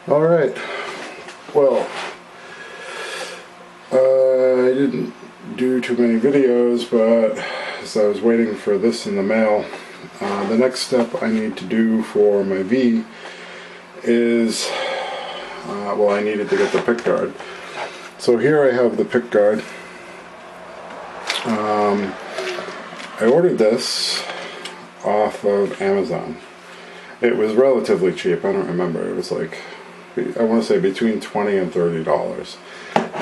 Alright, well, I didn't do too many videos, but as I was waiting for this in the mail, the next step I need to do for my V is, well, I needed to get the pickguard. So here I have the pickguard. I ordered this off of Amazon. It was relatively cheap. I don't remember. It was like, I want to say between $20 and $30.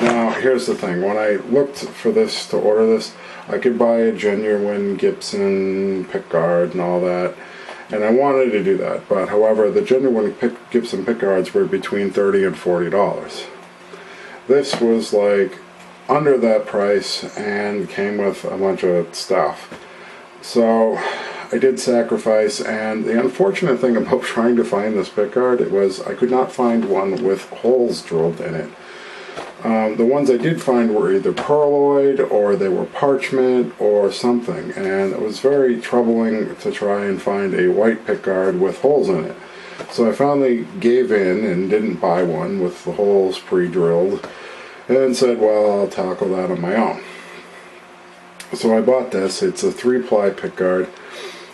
Now, here's the thing. When I looked for this, to order this, I could buy a genuine Gibson pickguard and all that, and I wanted to do that. But, however, the genuine Gibson pickguards were between $30 and $40. This was like under that price and came with a bunch of stuff. So I did sacrifice, and the unfortunate thing about trying to find this pickguard was I could not find one with holes drilled in it. The ones I did find were either pearloid or they were parchment or something, and it was very troubling to try and find a white pickguard with holes in it. So I finally gave in and didn't buy one with the holes pre-drilled and said, well, I'll tackle that on my own. So I bought this. It's a 3-ply pickguard.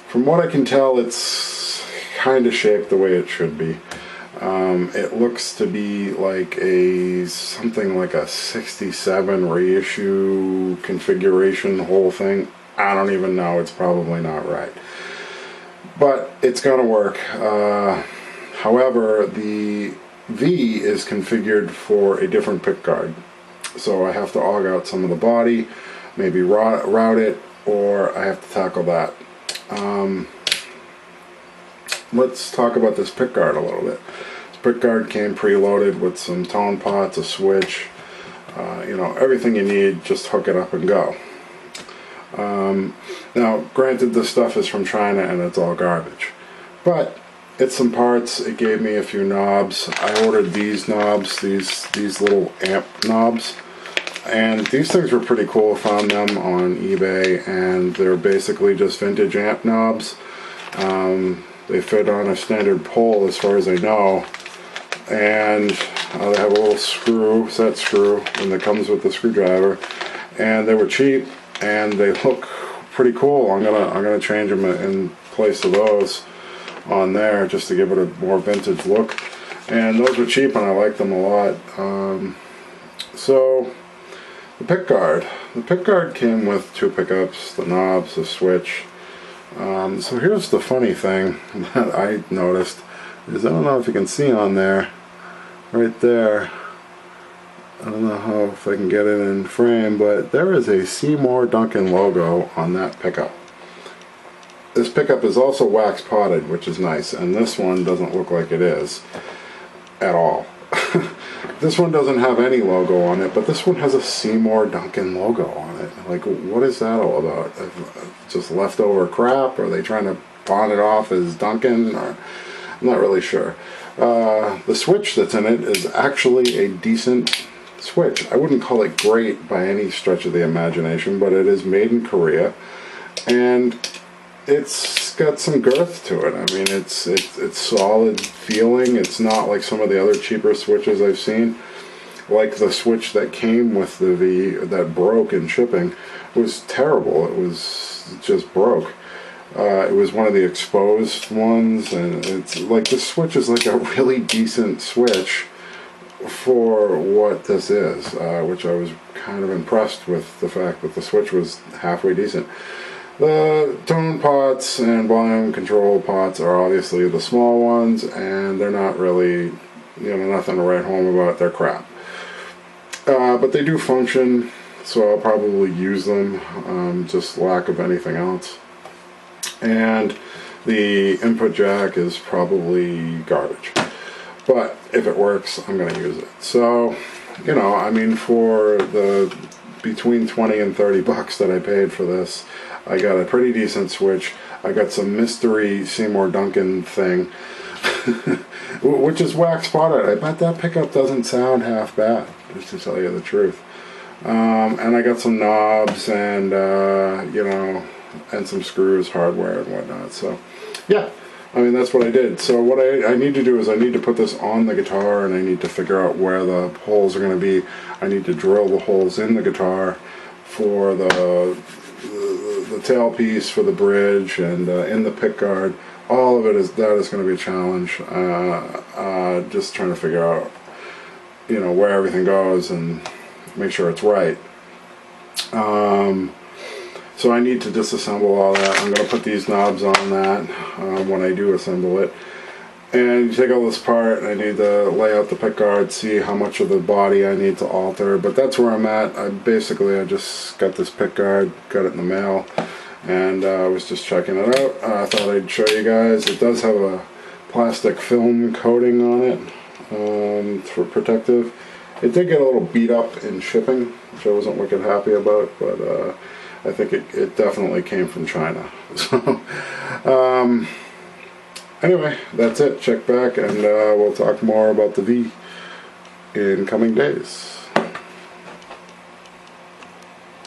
From what I can tell, it's kind of shaped the way it should be. It looks to be like something like a 67 reissue configuration whole thing. I don't even know. It's probably not right. But it's going to work. However, the V is configured for a different pickguard. So I have to aug out some of the body, maybe route it, or I have to tackle that. Let's talk about this pickguard a little bit. This pickguard came preloaded with some tone pots, a switch, everything you need, just hook it up and go. Now, granted, this stuff is from China and it's all garbage, but it's some parts. It gave me a few knobs. I ordered these knobs, these little amp knobs, and these things were pretty cool. Found them on eBay, and they're basically just vintage amp knobs. They fit on a standard pole as far as I know, and they have a little set screw, and that comes with the screwdriver, and they were cheap and they look pretty cool. I'm gonna change them in place of those on there just to give it a more vintage look, and those were cheap and I like them a lot. So the pickguard came with 2 pickups, the knobs, the switch. So here's the funny thing that I noticed is, I don't know if you can see on there, right there, I don't know if I can get it in frame, but there is a Seymour Duncan logo on that pickup. This pickup is also wax potted, which is nice, and this one doesn't look like it is at all. This one doesn't have any logo on it, but this one has a Seymour Duncan logo on it. Like, what is that all about? Just leftover crap? Are they trying to pawn it off as Duncan? Or, I'm not really sure. The switch that's in it is actually a decent switch. I wouldn't call it great by any stretch of the imagination, but it is made in Korea, and it's got some girth to it. I mean, it's solid feeling. It's not like some of the other cheaper switches I've seen. Like the switch that came with the V that broke in shipping was terrible. It just broke. It was one of the exposed ones, and it's like, this switch is like a really decent switch for what this is, which I was kind of impressed with, the fact that the switch was halfway decent. The tone pots and volume control pots are obviously the small ones, and they're not really, nothing to write home about. They're crap. But they do function, so I'll probably use them, just lack of anything else. And the input jack is probably garbage. But if it works, I'm going to use it. So, I mean, for the between 20 and 30 bucks that I paid for this, I got a pretty decent switch. I got some mystery Seymour Duncan thing, which is wax potted. I bet that pickup doesn't sound half bad, just to tell you the truth. And I got some knobs and, and some screws, hardware and whatnot. So, yeah. I mean, that's what I did. So what I need to do is I need to put this on the guitar, and I need to figure out where the holes are going to be. I need to drill the holes in the guitar for the tailpiece, for the bridge, and in the pickguard. All of it is going to be a challenge. Just trying to figure out, where everything goes and make sure it's right. So I need to disassemble all that. I'm going to put these knobs on that when I do assemble it. And you take all this apart, and I need to lay out the pickguard, see how much of the body I need to alter. But that's where I'm at. I just got this pickguard, got it in the mail, and I was just checking it out. I thought I'd show you guys. It does have a plastic film coating on it for protective. It did get a little beat up in shipping, which I wasn't wicked happy about, but I think it definitely came from China. So, anyway, that's it. Check back, and we'll talk more about the V in coming days.